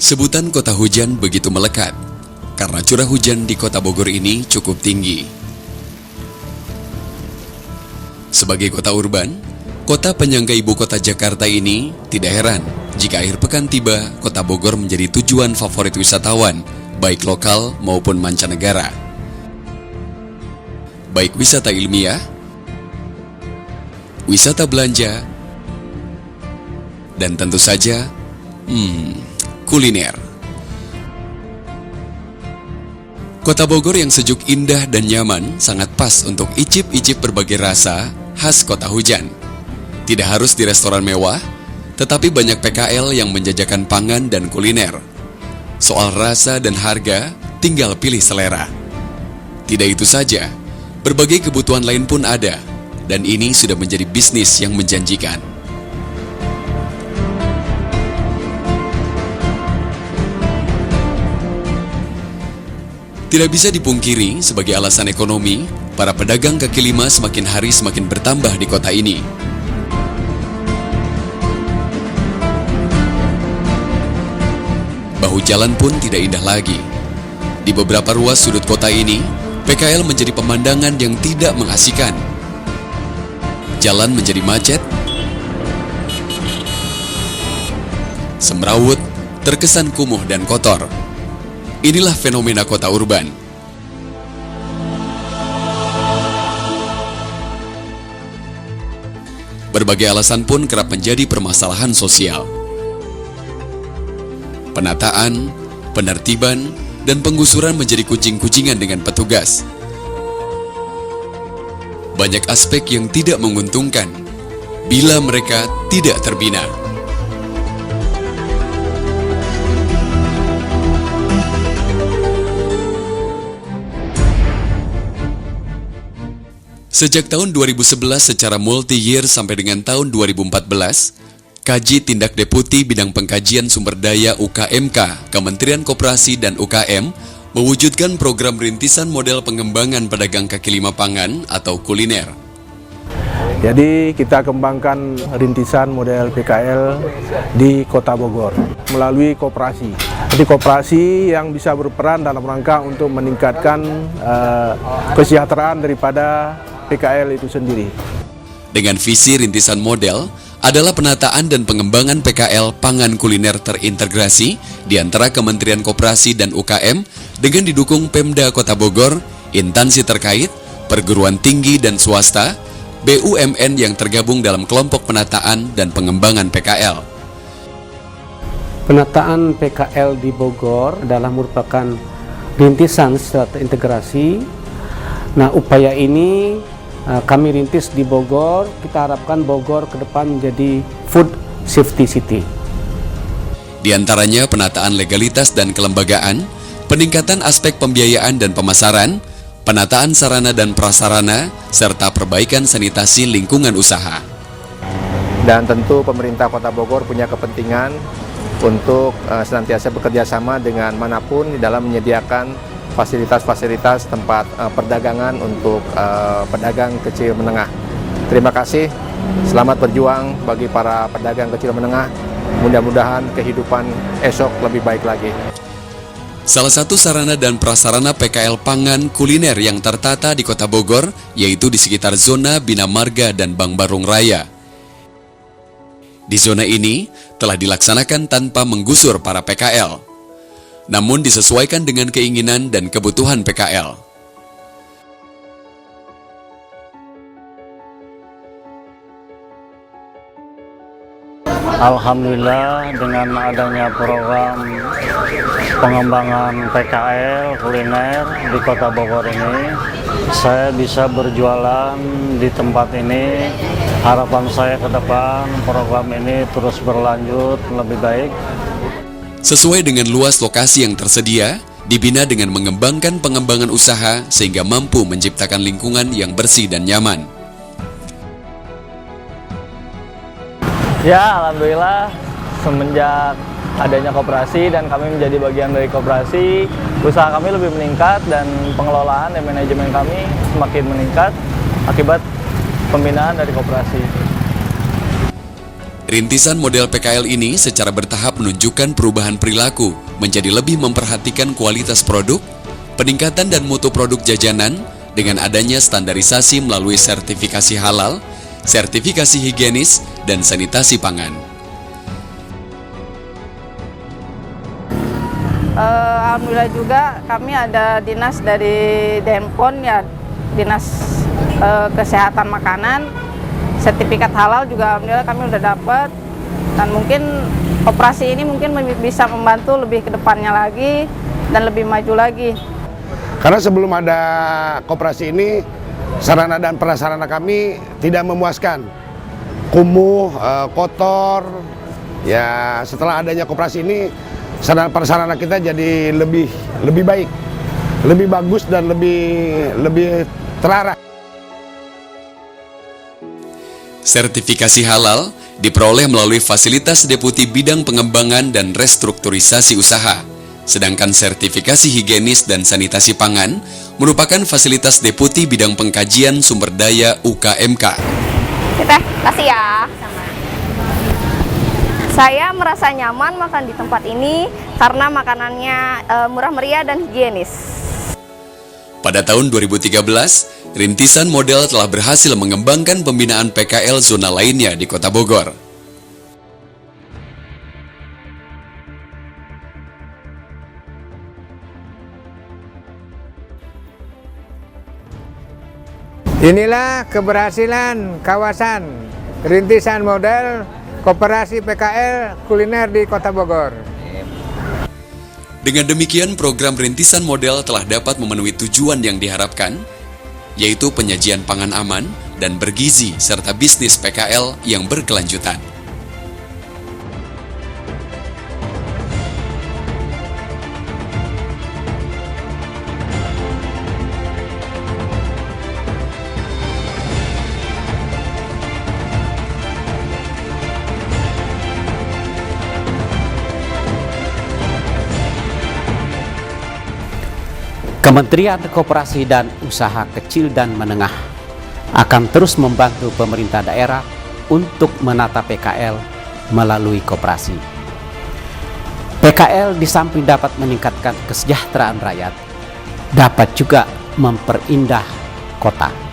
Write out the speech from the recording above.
Sebutan kota hujan begitu melekat, karena curah hujan di kota Bogor ini cukup tinggi. Sebagai kota urban, kota penyangga ibu kota Jakarta ini tidak heran jika akhir pekan tiba, kota Bogor menjadi tujuan favorit wisatawan, baik lokal maupun mancanegara. Baik wisata ilmiah, wisata belanja, dan tentu saja, kuliner. Kota Bogor yang sejuk, indah, dan nyaman sangat pas untuk icip-icip berbagai rasa khas kota hujan. Tidak harus di restoran mewah, tetapi banyak PKL yang menjajakan pangan dan kuliner. Soal rasa dan harga, tinggal pilih selera. Tidak itu saja, berbagai kebutuhan lain pun ada, dan ini sudah menjadi bisnis yang menjanjikan. Tidak bisa dipungkiri, sebagai alasan ekonomi, para pedagang kaki lima semakin hari semakin bertambah di kota ini. Bahu jalan pun tidak indah lagi. Di beberapa ruas sudut kota ini, PKL menjadi pemandangan yang tidak mengasihkan. Jalan menjadi macet, semrawut, terkesan kumuh dan kotor. Inilah fenomena kota urban. Berbagai alasan pun kerap menjadi permasalahan sosial. Penataan, penertiban, dan penggusuran menjadi kucing-kucingan dengan petugas. Banyak aspek yang tidak menguntungkan bila mereka tidak terbina. Sejak tahun 2011 secara multi-year sampai dengan tahun 2014, Kaji Tindak Deputi Bidang Pengkajian Sumber Daya UKMK, Kementerian Koperasi dan UKM, mewujudkan program rintisan model pengembangan pedagang kaki lima pangan atau kuliner. Jadi kita kembangkan rintisan model PKL di Kota Bogor melalui koperasi. Jadi koperasi yang bisa berperan dalam rangka untuk meningkatkan kesejahteraan daripada PKL itu sendiri. Dengan visi rintisan model adalah penataan dan pengembangan PKL pangan kuliner terintegrasi di antara Kementerian Koperasi dan UKM dengan didukung Pemda Kota Bogor, instansi terkait, perguruan tinggi dan swasta, BUMN yang tergabung dalam kelompok penataan dan pengembangan PKL. Penataan PKL di Bogor adalah merupakan rintisan secara terintegrasi. Nah, upaya ini kami rintis di Bogor. Kita harapkan Bogor ke depan menjadi food safety city. Di antaranya penataan legalitas dan kelembagaan, peningkatan aspek pembiayaan dan pemasaran, penataan sarana dan prasarana, serta perbaikan sanitasi lingkungan usaha. Dan tentu pemerintah Kota Bogor punya kepentingan untuk senantiasa bekerja sama dengan manapun di dalam menyediakan fasilitas-fasilitas tempat perdagangan untuk pedagang kecil menengah. Terima kasih, selamat berjuang bagi para pedagang kecil menengah. Mudah-mudahan kehidupan esok lebih baik lagi. Salah satu sarana dan prasarana PKL pangan kuliner yang tertata di Kota Bogor yaitu di sekitar zona Bina Marga dan Bang Barung Raya. Di zona ini telah dilaksanakan tanpa menggusur para PKL, namun disesuaikan dengan keinginan dan kebutuhan PKL. Alhamdulillah, dengan adanya program pengembangan PKL kuliner di Kota Bogor ini, saya bisa berjualan di tempat ini. Harapan saya ke depan program ini terus berlanjut lebih baik. Sesuai dengan luas lokasi yang tersedia, dibina dengan mengembangkan pengembangan usaha sehingga mampu menciptakan lingkungan yang bersih dan nyaman. Ya, alhamdulillah semenjak adanya koperasi dan kami menjadi bagian dari koperasi, usaha kami lebih meningkat dan pengelolaan dan manajemen kami semakin meningkat akibat pembinaan dari koperasi. Rintisan model PKL ini secara bertahap menunjukkan perubahan perilaku menjadi lebih memperhatikan kualitas produk, peningkatan dan mutu produk jajanan dengan adanya standarisasi melalui sertifikasi halal, sertifikasi higienis, dan sanitasi pangan. Alhamdulillah juga kami ada dinas dari Denpom ya, dinas kesehatan makanan, sertifikat halal juga alhamdulillah kami udah dapat, dan mungkin operasi ini mungkin bisa membantu lebih ke depannya lagi dan lebih maju lagi. Karena sebelum ada koperasi ini, sarana dan prasarana kami tidak memuaskan, kumuh, kotor. Ya setelah adanya koperasi ini, sarana prasarana kita jadi lebih baik, lebih bagus dan lebih terarah. Sertifikasi halal diperoleh melalui fasilitas Deputi Bidang Pengembangan dan Restrukturisasi Usaha, sedangkan sertifikasi higienis dan sanitasi pangan merupakan fasilitas Deputi Bidang Pengkajian Sumber Daya UKMK. Teh, kasih ya. Saya merasa nyaman makan di tempat ini karena makanannya murah meriah dan higienis. Pada tahun 2013, Rintisan Model telah berhasil mengembangkan pembinaan PKL zona lainnya di Kota Bogor. Inilah keberhasilan kawasan Rintisan Model Koperasi PKL Kuliner di Kota Bogor. Dengan demikian, program Rintisan Model telah dapat memenuhi tujuan yang diharapkan, yaitu penyajian pangan aman dan bergizi serta bisnis PKL yang berkelanjutan. Kementerian Koperasi dan Usaha Kecil dan Menengah akan terus membantu pemerintah daerah untuk menata PKL melalui koperasi. PKL di samping dapat meningkatkan kesejahteraan rakyat, dapat juga memperindah kota.